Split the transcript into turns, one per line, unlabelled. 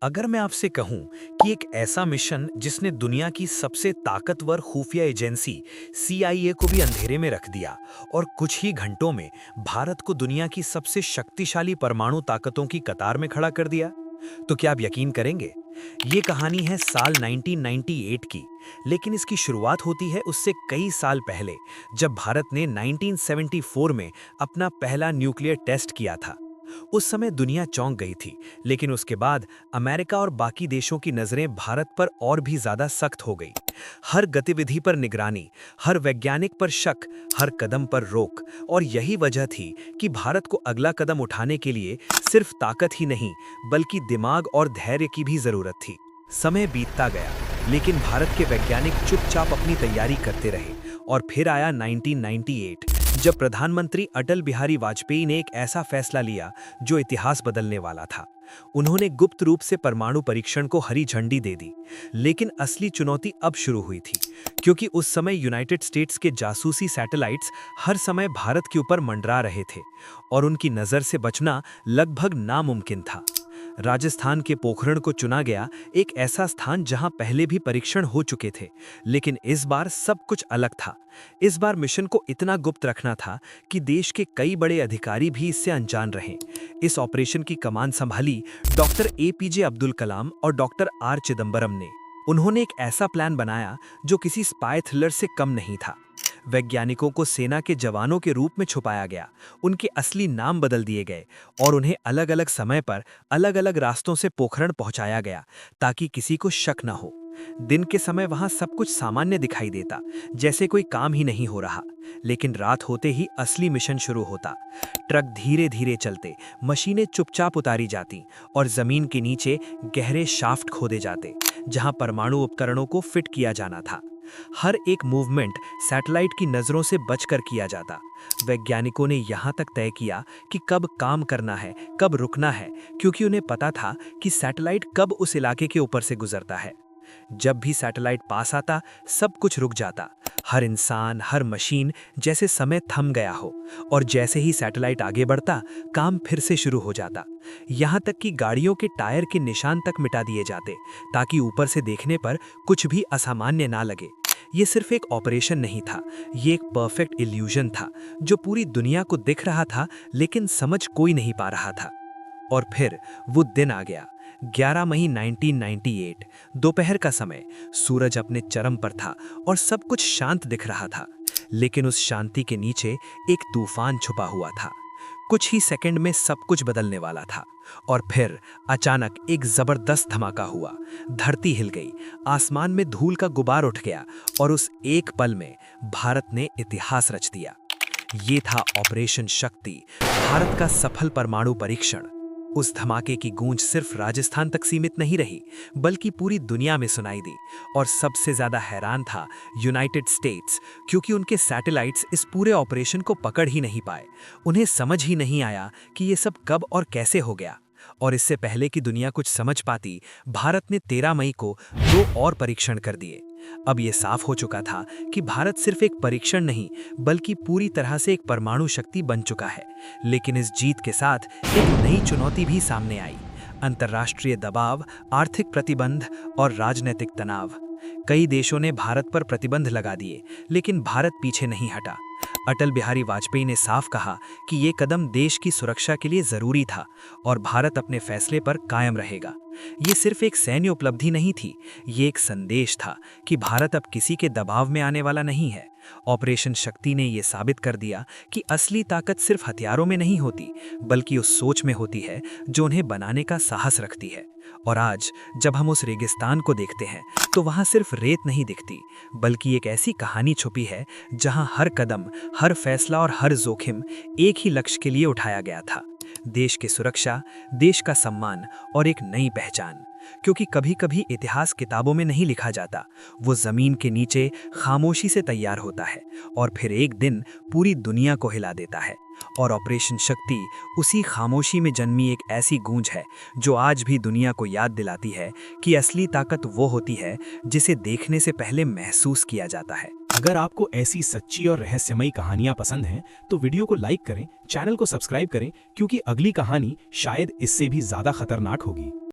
अगर मैं आपसे कहूं कि एक ऐसा मिशन जिसने दुनिया की सबसे ताकतवर खुफिया एजेंसी CIA को भी अंधेरे में रख दिया और कुछ ही घंटों में भारत को दुनिया की सबसे शक्तिशाली परमाणु ताकतों की कतार में खड़ा कर दिया, तो क्या आप यकीन करेंगे? ये कहानी है साल 1998 की, लेकिन इसकी शुरुआत होती है उससे कई साल पहले, जब भारत ने 1974 में अपना पहला न्यूक्लियर टेस्ट किया था। उस समय दुनिया चौंक गई थी, लेकिन उसके बाद अमेरिका और बाकी देशों की नजरें भारत पर और भी ज्यादा सख्त हो गई। हर गतिविधि पर निगरानी, हर वैज्ञानिक पर शक, हर कदम पर रोक। और यही वजह थी कि भारत को अगला कदम उठाने के लिए सिर्फ ताकत ही नहीं, बल्कि दिमाग और धैर्य की भी जरूरत थी। समय बीतता गया, लेकिन भारत के वैज्ञानिक चुपचाप अपनी तैयारी करते रहे। और फिर आया 1998, जब प्रधानमंत्री अटल बिहारी वाजपेयी ने एक ऐसा फैसला लिया जो इतिहास बदलने वाला था। उन्होंने गुप्त रूप से परमाणु परीक्षण को हरी झंडी दे दी। लेकिन असली चुनौती अब शुरू हुई थी, क्योंकि उस समय यूनाइटेड स्टेट्स के जासूसी सैटेलाइट्स हर समय भारत के ऊपर मंडरा रहे थे और उनकी नज़र से बचना लगभग नामुमकिन था। राजस्थान के पोखरण को चुना गया, एक ऐसा स्थान जहां पहले भी परीक्षण हो चुके थे, लेकिन इस बार सब कुछ अलग था। इस बार मिशन को इतना गुप्त रखना था कि देश के कई बड़े अधिकारी भी इससे अनजान रहे। इस ऑपरेशन की कमान संभाली डॉक्टर APJ अब्दुल कलाम और डॉक्टर R चिदंबरम ने। उन्होंने एक ऐसा प्लान बनाया जो किसी स्पाई थ्रिलर से कम नहीं था। वैज्ञानिकों को सेना के जवानों के रूप में छुपाया गया, उनके असली नाम बदल दिए गए और उन्हें अलग अलग समय पर अलग अलग रास्तों से पोखरण पहुंचाया गया, ताकि किसी को शक न हो। दिन के समय वहां सब कुछ सामान्य दिखाई देता, जैसे कोई काम ही नहीं हो रहा। लेकिन रात होते ही असली मिशन शुरू होता। ट्रक धीरे धीरे चलते, मशीनें चुपचाप उतारी जाती और जमीन के नीचे गहरे शाफ्ट खोदे जाते, जहां परमाणु उपकरणों को फिट किया जाना था। हर एक मूवमेंट सैटेलाइट की नज़रों से बचकर किया जाता। वैज्ञानिकों ने यहाँ तक तय किया कि कब काम करना है, कब रुकना है, क्योंकि उन्हें पता था कि सैटेलाइट कब उस इलाके के ऊपर से गुजरता है। जब भी सैटेलाइट पास आता, सब कुछ रुक जाता। हर इंसान, हर मशीन, जैसे समय थम गया हो। और जैसे ही सैटेलाइट आगे बढ़ता, काम फिर से शुरू हो जाता। यहाँ तक कि गाड़ियों के टायर के निशान तक मिटा दिए जाते, ताकि ऊपर से देखने पर कुछ भी असामान्य ना लगे। ये सिर्फ एक ऑपरेशन नहीं था, ये एक परफेक्ट इल्यूजन था, जो पूरी दुनिया को दिख रहा था, लेकिन समझ कोई नहीं पा रहा था। और फिर वो दिन आ गया, 11 मई 1998, दोपहर का समय। सूरज अपने चरम पर था और सब कुछ शांत दिख रहा था, लेकिन उस शांति के नीचे एक तूफान छुपा हुआ था। कुछ ही सेकंड में सब कुछ बदलने वाला था। और फिर अचानक एक जबरदस्त धमाका हुआ। धरती हिल गई, आसमान में धूल का गुबार उठ गया और उस एक पल में भारत ने इतिहास रच दिया। ये था ऑपरेशन शक्ति, भारत का सफल परमाणु परीक्षण। उस धमाके की गूंज सिर्फ राजस्थान तक सीमित नहीं रही, बल्कि पूरी दुनिया में सुनाई दी। और सबसे ज्यादा हैरान था यूनाइटेड स्टेट्स, क्योंकि उनके सैटेलाइट्स इस पूरे ऑपरेशन को पकड़ ही नहीं पाए। उन्हें समझ ही नहीं आया कि ये सब कब और कैसे हो गया। और इससे पहले कि दुनिया कुछ समझ पाती, भारत ने 13 मई को 2 और परीक्षण कर दिए। अब यह साफ हो चुका था कि भारत सिर्फ एक परीक्षण नहीं, बल्कि पूरी तरह से एक परमाणु शक्ति बन चुका है। लेकिन इस जीत के साथ एक नई चुनौती भी सामने आई। अंतर्राष्ट्रीय दबाव, आर्थिक प्रतिबंध और राजनीतिक तनाव। कई देशों ने भारत पर प्रतिबंध लगा दिए, लेकिन भारत पीछे नहीं हटा। अटल बिहारी वाजपेयी ने साफ कहा कि ये कदम देश की सुरक्षा के लिए जरूरी था और भारत अपने फैसले पर कायम रहेगा। ये सिर्फ एक सैन्य उपलब्धि नहीं थी, ये एक संदेश था कि भारत अब किसी के दबाव में आने वाला नहीं है। ऑपरेशन शक्ति ने यह साबित कर दिया कि असली ताकत सिर्फ हथियारों में नहीं होती, बल्कि उस सोच में होती है जो उन्हें बनाने का साहस रखती है। और आज जब हम उस रेगिस्तान को देखते हैं, तो वहां सिर्फ रेत नहीं दिखती, बल्कि एक ऐसी कहानी छुपी है जहां हर कदम, हर फैसला और हर जोखिम एक ही लक्ष्य के लिए उठाया गया था। देश की सुरक्षा, देश का सम्मान और एक नई पहचान। क्योंकि कभी कभी इतिहास किताबों में नहीं लिखा जाता, वो जमीन के नीचे खामोशी से तैयार होता है और फिर एक दिन पूरी दुनिया को हिला देता है। और ऑपरेशन शक्ति उसी खामोशी में जन्मी एक ऐसी गूंज है जो आज भी दुनिया को याद दिलाती है कि असली ताकत वो होती है जिसे देखने से पहले महसूस किया जाता है।
अगर आपको ऐसी सच्ची और रहस्यमयी कहानियां पसंद हैं, तो वीडियो को लाइक करें, चैनल को सब्सक्राइब करें, क्योंकि अगली कहानी शायद इससे भी ज्यादा खतरनाक होगी।